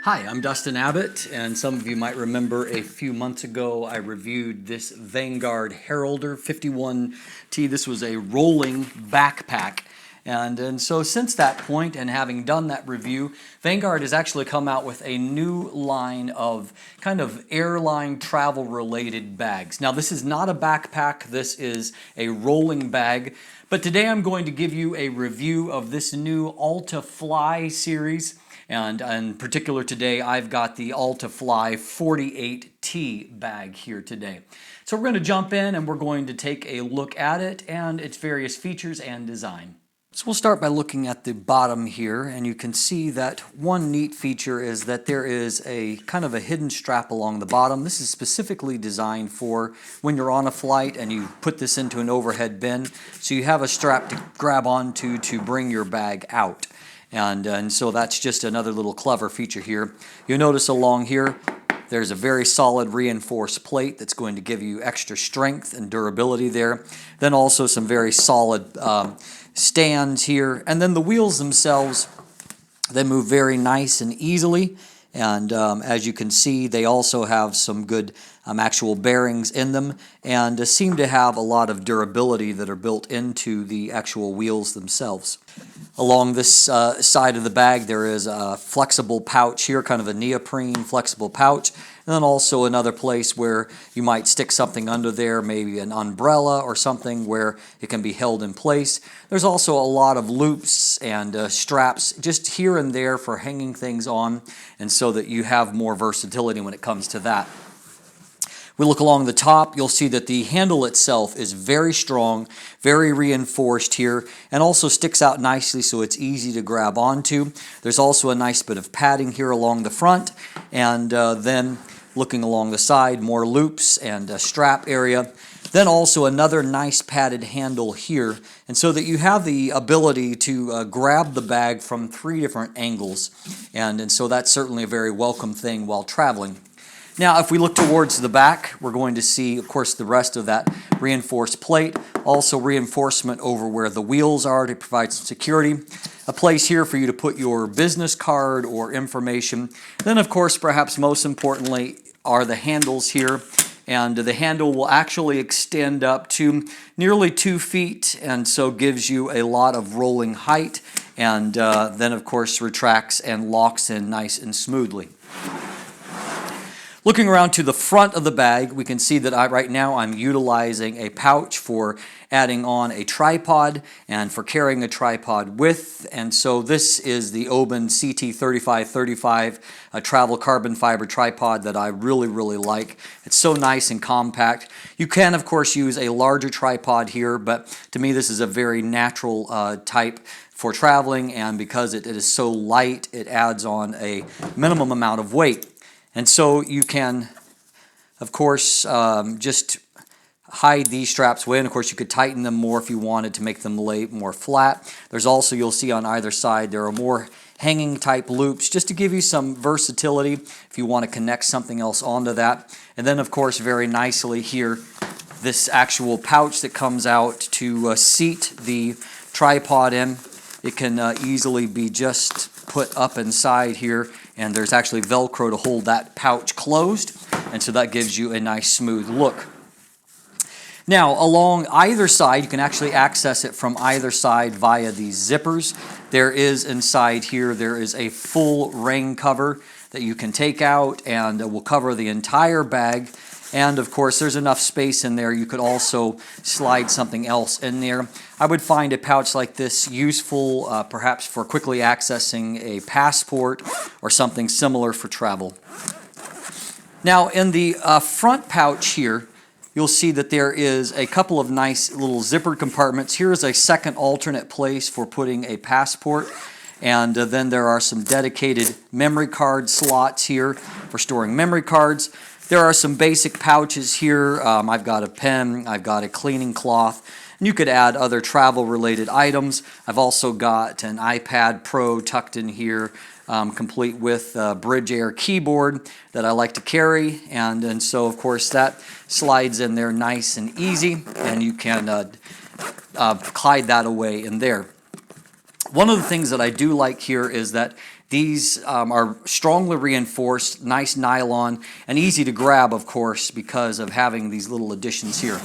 Hi, I'm Dustin Abbott, and some of you might remember a few months ago I reviewed this Vanguard Heralder 51T. This was a rolling backpack. And so since that point, and having done that review, Vanguard has actually come out with a new line of kind of airline travel related bags. Now this is not a backpack, this is a rolling bag, but today I'm going to give you a review of this new Alta Fly series. And in particular today, I've got the Alta Fly 48T bag here today. So we're going to jump in and we're going to take a look at it and its various features and design. So we'll start by looking at the bottom here, and you can see that one neat feature is that there is a kind of a hidden strap along the bottom. This is specifically designed for when you're on a flight and you put this into an overhead bin, so you have a strap to grab onto to bring your bag out. And so that's just another little clever feature here. You'll notice along here there's a very solid reinforced plate that's going to give you extra strength and durability there. Then also some very solid stands here. And then the wheels themselves, they move very nice and easily. And as you can see, they also have some good actual bearings in them and seem to have a lot of durability that are built into the actual wheels themselves. Along this side of the bag, there is a flexible pouch here, kind of a neoprene flexible pouch. And then also another place where you might stick something under there, maybe an umbrella or something where it can be held in place. There's also a lot of loops and straps just here and there for hanging things on, and so that you have more versatility when it comes to that. We look along the top, you'll see that the handle itself is very strong, very reinforced here, and also sticks out nicely so it's easy to grab onto. There's also a nice bit of padding here along the front, and then looking along the side, more loops and a strap area. Then also another nice padded handle here, and so that you have the ability to grab the bag from 3 different angles, and so that's certainly a very welcome thing while traveling. Now, if we look towards the back, we're going to see, of course, the rest of that reinforced plate. Also reinforcement over where the wheels are to provide some security. A place here for you to put your business card or information. Then, of course, perhaps most importantly, are the handles here. And the handle will actually extend up to nearly 2 feet, and so gives you a lot of rolling height. And then, of course, retracts and locks in nice and smoothly. Looking around to the front of the bag, we can see that right now I'm utilizing a pouch for adding on a tripod and for carrying a tripod with. And so this is the Oben CT3535 travel carbon fiber tripod that I really like. It's so nice and compact. You can, of course, use a larger tripod here, but to me this is a very natural type for traveling, and because it is so light, it adds on a minimum amount of weight. And so you can, of course, just hide these straps away. And of course, you could tighten them more if you wanted to make them lay more flat. There's also, you'll see on either side, there are more hanging type loops just to give you some versatility if you want to connect something else onto that. And then, of course, very nicely here, this actual pouch that comes out to seat the tripod in. It can easily be just put up inside here, and there's actually Velcro to hold that pouch closed, and so that gives you a nice smooth look. Now, along either side, you can actually access it from either side via these zippers. There is inside here, there is a full rain cover that you can take out, and will cover the entire bag. And of course, there's enough space in there. You could also slide something else in there. I would find a pouch like this useful, perhaps for quickly accessing a passport or something similar for travel. Now, in the front pouch here, you'll see that there is a couple of nice little zippered compartments. Here is a second alternate place for putting a passport. And then there are some dedicated memory card slots here for storing memory cards. There are some basic pouches here. I've got a pen, I've got a cleaning cloth, and you could add other travel-related items. I've also got an iPad Pro tucked in here, complete with a Bridge Air keyboard that I like to carry, and so of course that slides in there nice and easy, and you can hide that away in there. One of the things that I do like here is that These are strongly reinforced, nice nylon, and easy to grab, of course, because of having these little additions here.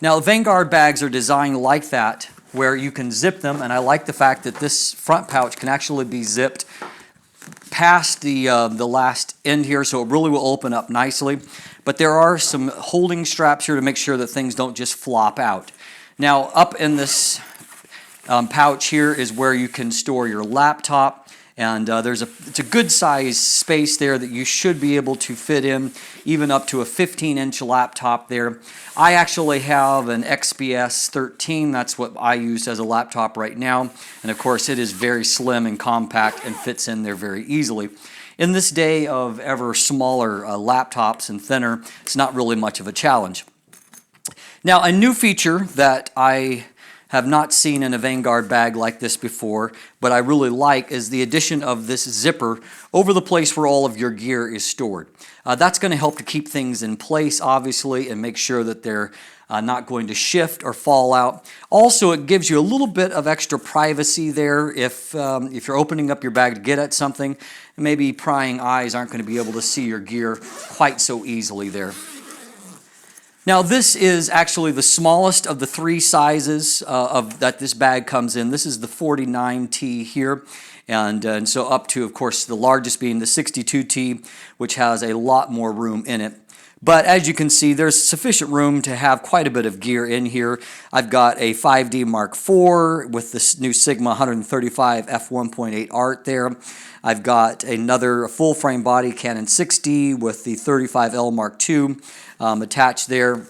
Now, Vanguard bags are designed like that, where you can zip them, and I like the fact that this front pouch can actually be zipped past the last end here, so it really will open up nicely. But there are some holding straps here to make sure that things don't just flop out. Now, up in this pouch here is where you can store your laptop, and it's a good size space there that you should be able to fit in even up to a 15-inch laptop there. I actually have an XPS 13. That's what I use as a laptop right now, and of course it is very slim and compact and fits in there very easily. In this day of ever smaller laptops and thinner, it's not really much of a challenge. Now, a new feature that I have not seen in a Vanguard bag like this before, but I really like, is the addition of this zipper over the place where all of your gear is stored. That's going to help to keep things in place, obviously, and make sure that they're not going to shift or fall out. Also, it gives you a little bit of extra privacy there if you're opening up your bag to get at something. Maybe prying eyes aren't going to be able to see your gear quite so easily there. Now, this is actually the smallest of the three sizes that this bag comes in. This is the 49T here, and so up to, of course, the largest being the 62T, which has a lot more room in it. But as you can see, there's sufficient room to have quite a bit of gear in here. I've got a 5D Mark IV with this new Sigma 135 f1.8 art there. I've got another full-frame body Canon 6D with the 35L Mark II attached there.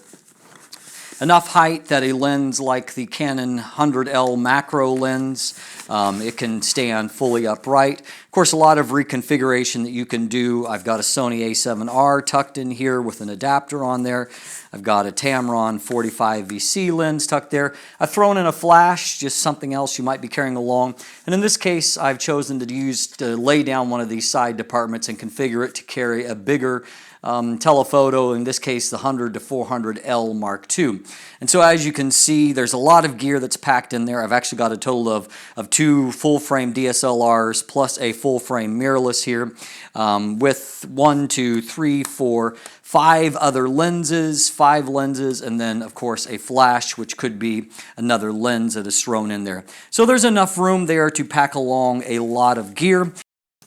Enough height that a lens like the Canon 100L macro lens, it can stand fully upright. Of course, a lot of reconfiguration that you can do. I've got a Sony a7R tucked in here with an adapter on there. I've got a Tamron 45 VC lens tucked there. I've thrown in a flash, just something else you might be carrying along. And in this case, I've chosen to lay down one of these side departments and configure it to carry a bigger telephoto, in this case the 100 to 400L Mark II. And so as you can see, there's a lot of gear that's packed in there. I've actually got a total of two full-frame DSLRs plus a full-frame mirrorless here with 1, 2, 3, 4, 5 other lenses, 5 lenses, and then of course a flash, which could be another lens that is thrown in there. So there's enough room there to pack along a lot of gear.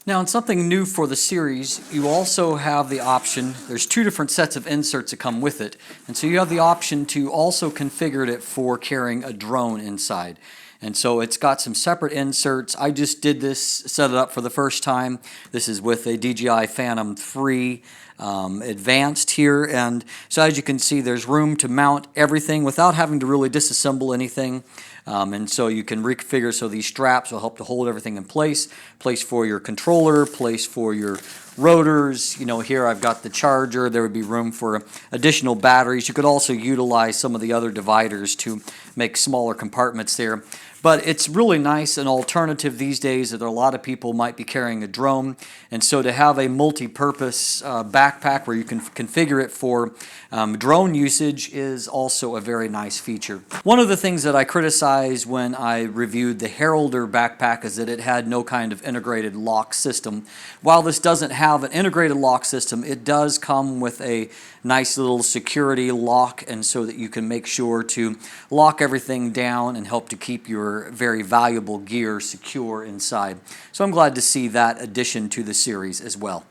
Now, in something new for the series, you also have the option, there's 2 different sets of inserts that come with it, and so you have the option to also configure it for carrying a drone inside. And so it's got some separate inserts. I just did this, set it up for the first time. This is with a DJI Phantom 3 Advanced here, and so as you can see, there's room to mount everything without having to really disassemble anything. And so you can reconfigure so these straps will help to hold everything in place. Place for your controller, place for your rotors. You know, here I've got the charger. There would be room for additional batteries. You could also utilize some of the other dividers to make smaller compartments there. But it's really nice, an alternative these days that a lot of people might be carrying a drone. And so to have a multi-purpose backpack where you can configure it for drone usage is also a very nice feature. One of the things that I criticized when I reviewed the Herolder backpack is that it had no kind of integrated lock system. While this doesn't have an integrated lock system, it does come with a nice little security lock, and so that you can make sure to lock everything down and help to keep your very valuable gear secure inside. So I'm glad to see that addition to the series as well.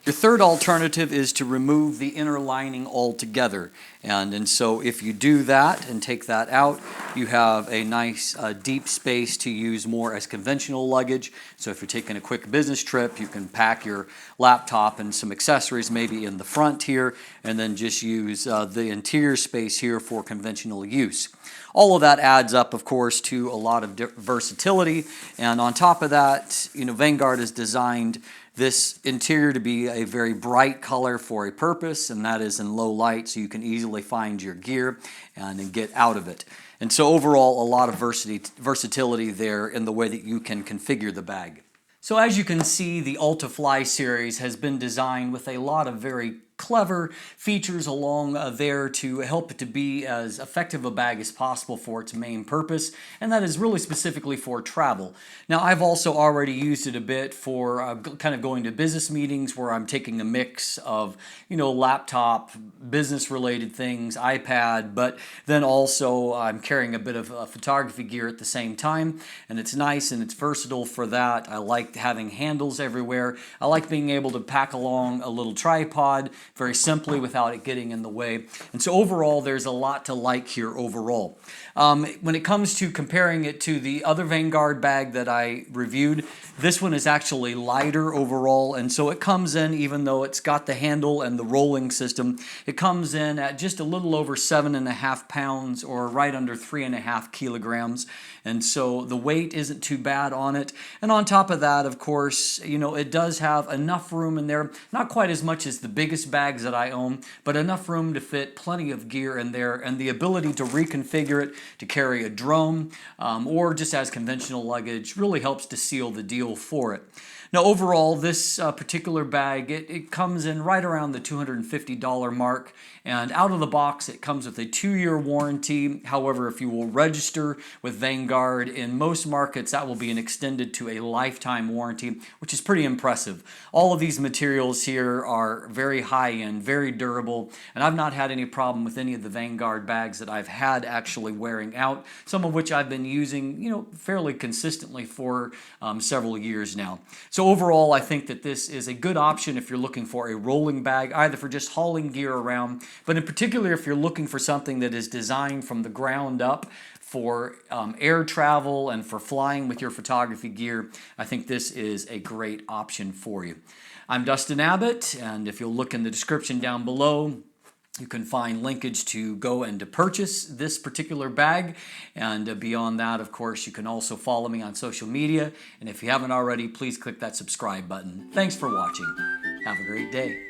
Your third alternative is to remove the inner lining altogether. And so if you do that and take that out, you have a nice deep space to use more as conventional luggage. So if you're taking a quick business trip, you can pack your laptop and some accessories maybe in the front here, and then just use the interior space here for conventional use. All of that adds up, of course, to a lot of versatility. And on top of that, you know, Vanguard has designed this interior to be a very bright color for a purpose, and that is in low light, so you can easily find your gear and then get out of it. And so overall, a lot of versatility there in the way that you can configure the bag. So as you can see, the Alta Fly series has been designed with a lot of very clever features along there to help it to be as effective a bag as possible for its main purpose, and that is really specifically for travel. Now, I've also already used it a bit for kind of going to business meetings where I'm taking a mix of, laptop, business-related things, iPad, but then also I'm carrying a bit of photography gear at the same time, and it's nice and it's versatile for that. I like having handles everywhere. I like being able to pack along a little tripod very simply without it getting in the way. And so overall, there's a lot to like here overall. When it comes to comparing it to the other Vanguard bag that I reviewed, this one is actually lighter overall, and so it comes in, even though it's got the handle and the rolling system, it comes in at just a little over 7.5 pounds, or right under 3.5 kilograms. And so the weight isn't too bad on it. And on top of that, of course, it does have enough room in there, not quite as much as the biggest bags that I own, but enough room to fit plenty of gear in there, and the ability to reconfigure it to carry a drone or just as conventional luggage really helps to seal the deal for it. Now, overall, this particular bag, it comes in right around the $250 mark, and out of the box, it comes with a 2-year warranty. However, if you will register with Vanguard, in most markets, that will be extended to a lifetime warranty, which is pretty impressive. All of these materials here are very high-end, very durable, and I've not had any problem with any of the Vanguard bags that I've had actually wearing out, some of which I've been using, fairly consistently for several years now. So overall, I think that this is a good option if you're looking for a rolling bag, either for just hauling gear around, but in particular if you're looking for something that is designed from the ground up for air travel and for flying with your photography gear. I think this is a great option for you. I'm Dustin Abbott, and if you'll look in the description down below, you can find linkage to go and to purchase this particular bag. And beyond that, of course, you can also follow me on social media. And if you haven't already, please click that subscribe button. Thanks for watching. Have a great day.